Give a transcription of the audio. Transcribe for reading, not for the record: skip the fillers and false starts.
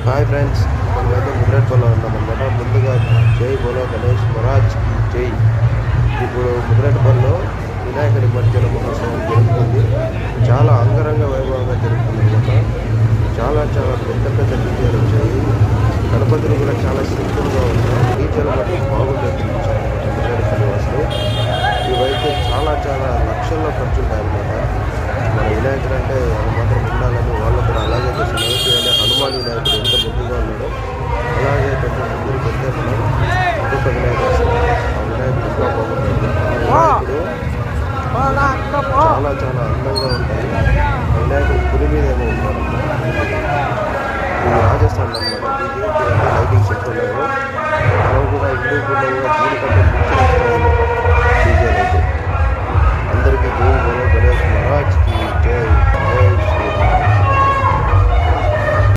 Hi friends, మనమైతే ముద్రేట్పల్లిలో ఉన్నామన్నమాట. ముందుగా జై బోలో గణేష్ మహారాజ్ జై. ఇప్పుడు ముద్రేట్పల్లిలో వినాయక నిమజ్జన మహోత్సవం జరుగుతుంది. చాలా అంగరంగ వైభవంగా జరుగుతుంది అనమాట. చాలా పెద్ద పెద్ద డీజేలు వచ్చాయి. గణపతులు కూడా చాలా సింపుల్గా ఉన్నాయి. డీజేలు బట్టి బాగుంటుంది ముద్రేట్పల్లి వాసులు. ఇవైతే చాలా లక్షల్లో ఖర్చు ఉంటాయన్నమాట. మన వినాయకుడు అంటే అది మాత్రం ఉండాలని వాళ్ళు కూడా అలాగే చేస్తున్నారు. అంటే హనుమాన్ వినాయకుడు ఎంత ముద్దుగా ఉన్నాడో అలాగే కొంచెం ముందుకు పెడితే మనం ఇంకొక వినాయకుడు వస్తారు. ఆ వినాయకుడు ఇంకా బాగుంటుంది. ఆ వినాయకుడు చాలా అందంగా ఉంటాయి. ఆ వినాయకుడు పులి మీద ఏమో ఉంటాడు. ఇది రాజస్థాన్ అనమాట. దీనికి లైటింగ్ సెట్ ఉన్నాయి. మనం కూడా ఇండియా దీనికంటే డీజేలు అయితే అందరికీ జై బోలో గణేష్ మహారాజ్కి జై. జై శ్రీరామ్.